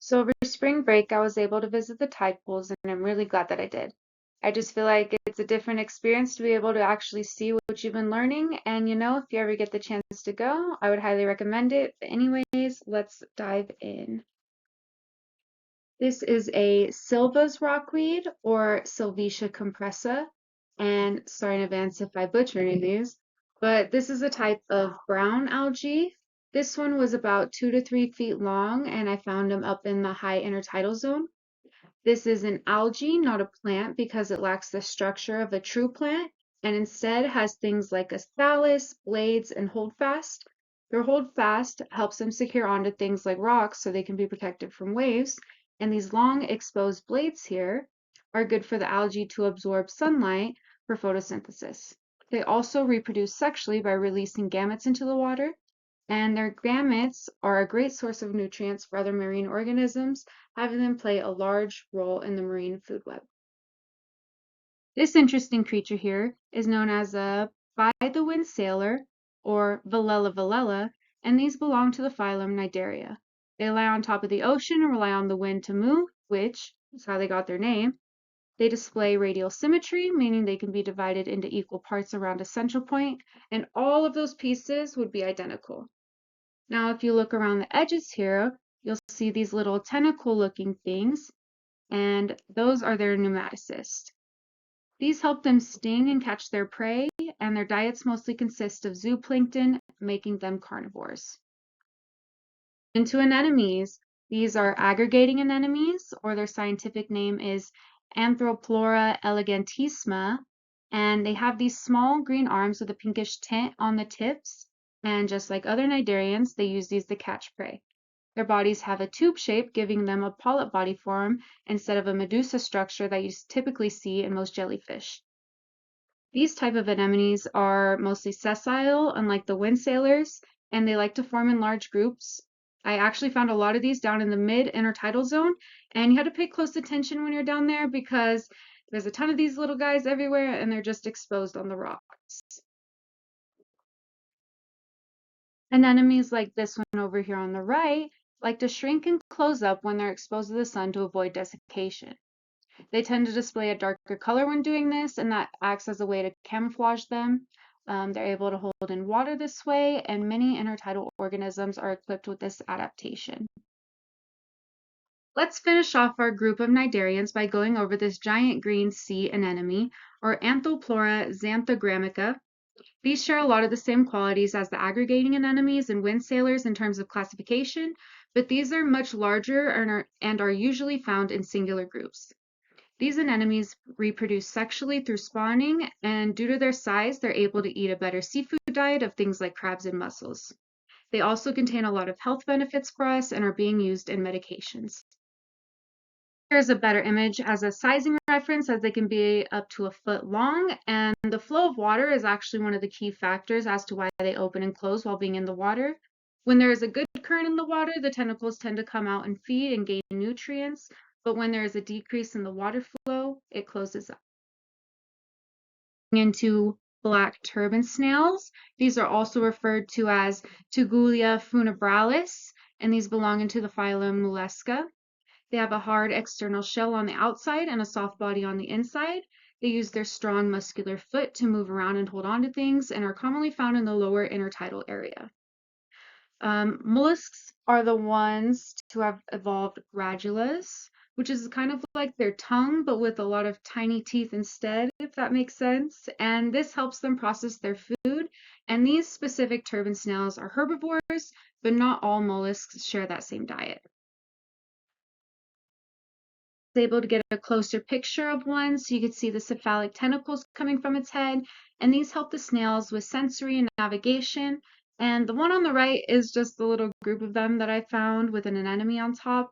So over spring break, I was able to visit the Tidepools, and I'm really glad that I did. I just feel like it's a different experience to be able to actually see what you've been learning. And if you ever get the chance to go, I would highly recommend it. But anyways, let's dive in. This is a Silva's rockweed or Sylvatia compressa. And sorry in advance if I butcher any of these, but this is a type of brown algae. This one was about 2 to 3 feet long, and I found them up in the high intertidal zone. This is an algae, not a plant, because it lacks the structure of a true plant and instead has things like a thallus, blades, and holdfast. Their holdfast helps them secure onto things like rocks so they can be protected from waves. And these long exposed blades here are good for the algae to absorb sunlight for photosynthesis. They also reproduce sexually by releasing gametes into the water, and their gametes are a great source of nutrients for other marine organisms, having them play a large role in the marine food web. This interesting creature here is known as a by-the-wind sailor, or Velella velella, and these belong to the phylum Cnidaria. They lie on top of the ocean and rely on the wind to move, which is how they got their name. They display radial symmetry, meaning they can be divided into equal parts around a central point, and all of those pieces would be identical. Now, if you look around the edges here, you'll see these little tentacle-looking things, and those are their pneumatocysts. These help them sting and catch their prey, and their diets mostly consist of zooplankton, making them carnivores. Into anemones, these are aggregating anemones, or their scientific name is Anthroplora elegantissima, and they have these small green arms with a pinkish tint on the tips, and just like other cnidarians, they use these to catch prey. Their bodies have a tube shape, giving them a polyp body form instead of a medusa structure that you typically see in most jellyfish. These type of anemones are mostly sessile, unlike the wind sailors, and they like to form in large groups. I actually found a lot of these down in the mid-intertidal zone, and you have to pay close attention when you're down there because there's a ton of these little guys everywhere, and they're just exposed on the rocks. Anemones like this one over here on the right like to shrink and close up when they're exposed to the sun to avoid desiccation. They tend to display a darker color when doing this, and that acts as a way to camouflage them. They're able to hold in water this way, and many intertidal organisms are equipped with this adaptation. Let's finish off our group of cnidarians by going over this giant green sea anemone, or Anthoplora xanthogrammica. These share a lot of the same qualities as the aggregating anemones and wind sailors in terms of classification, but these are much larger and are usually found in singular groups. These anemones reproduce sexually through spawning, and due to their size, they're able to eat a better seafood diet of things like crabs and mussels. They also contain a lot of health benefits for us and are being used in medications. Here's a better image as a sizing reference, as they can be up to a foot long, and the flow of water is actually one of the key factors as to why they open and close while being in the water. When there is a good current in the water, the tentacles tend to come out and feed and gain nutrients, but when there is a decrease in the water flow, it closes up. Into black turban snails. These are also referred to as Tugulia funebralis, and these belong into the phylum Mollusca. They have a hard external shell on the outside and a soft body on the inside. They use their strong muscular foot to move around and hold on to things and are commonly found in the lower intertidal area. Mollusks are the ones to have evolved radulas, which is kind of like their tongue, but with a lot of tiny teeth instead, if that makes sense. And this helps them process their food. And these specific turban snails are herbivores, but not all mollusks share that same diet. Able to get a closer picture of one so you could see the cephalic tentacles coming from its head, and these help the snails with sensory and navigation. And the one on the right is just the little group of them that I found with an anemone on top,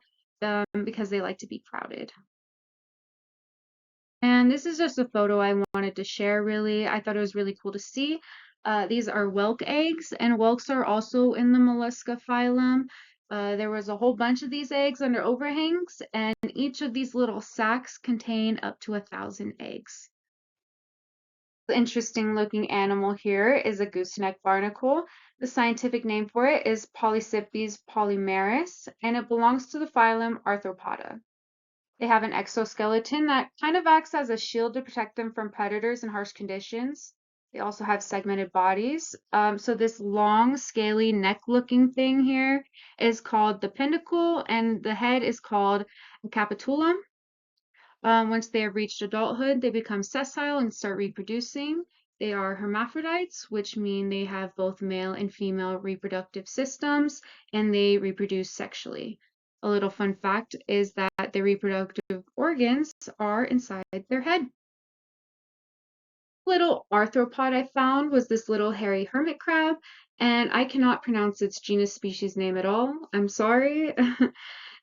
because they like to be crowded. And this is just a photo I wanted to share, really. I thought it was really cool to see. These are whelk eggs, and whelks are also in the mollusca phylum. There was a whole bunch of these eggs under overhangs, and each of these little sacs contain up to 1,000 eggs. Interesting looking animal here is a gooseneck barnacle. The scientific name for it is Polycipes polymeris, and it belongs to the phylum Arthropoda. They have an exoskeleton that kind of acts as a shield to protect them from predators in harsh conditions. They also have segmented bodies. So this long, scaly neck-looking thing here is called the pedicle, and the head is called a capitulum. Once they have reached adulthood, they become sessile and start reproducing. They are hermaphrodites, which mean they have both male and female reproductive systems, and they reproduce sexually. A little fun fact is that their reproductive organs are inside their head. Little arthropod I found was this little hairy hermit crab, and I cannot pronounce its genus species name at all. I'm sorry.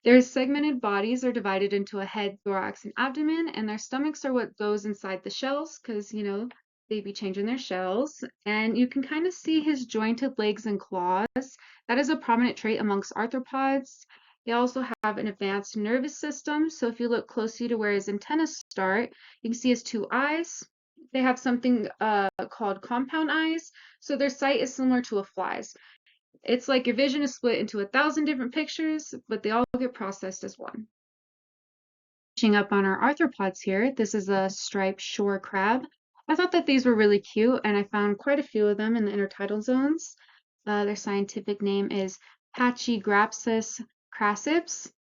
Their segmented bodies are divided into a head, thorax, and abdomen, and their stomachs are what goes inside the shells because, they be changing their shells. And you can kind of see his jointed legs and claws. That is a prominent trait amongst arthropods. They also have an advanced nervous system. So if you look closely to where his antennas start, you can see his two eyes. They have something called compound eyes. So their sight is similar to a fly's. It's like your vision is split into 1,000 different pictures, but they all get processed as one. Finishing up on our arthropods here, this is a striped shore crab. I thought that these were really cute, and I found quite a few of them in the intertidal zones. Their scientific name is Pachygrapsis crassips.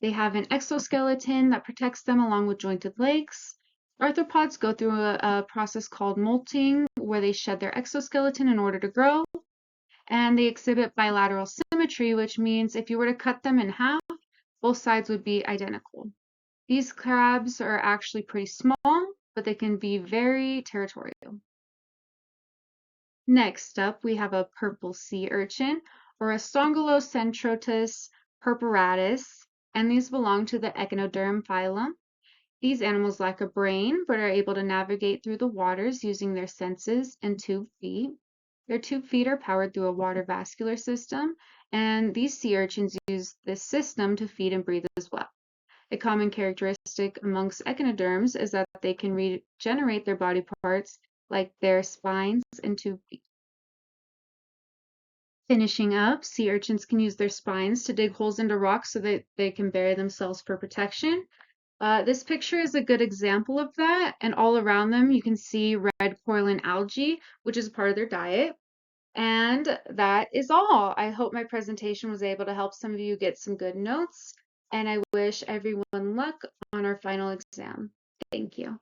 They have an exoskeleton that protects them along with jointed legs. Arthropods go through a process called molting, where they shed their exoskeleton in order to grow. And they exhibit bilateral symmetry, which means if you were to cut them in half, both sides would be identical. These crabs are actually pretty small, but they can be very territorial. Next up, we have a purple sea urchin, or a Strongylocentrotus purpuratus, and these belong to the Echinoderm phylum. These animals lack a brain, but are able to navigate through the waters using their senses and tube feet. Their tube feet are powered through a water vascular system, and these sea urchins use this system to feed and breathe as well. A common characteristic amongst echinoderms is that they can regenerate their body parts like their spines and tube feet. Finishing up, sea urchins can use their spines to dig holes into rocks so that they can bury themselves for protection. This picture is a good example of that, and all around them you can see red coralline algae, which is part of their diet. And that is all. I hope my presentation was able to help some of you get some good notes, and I wish everyone luck on our final exam. Thank you.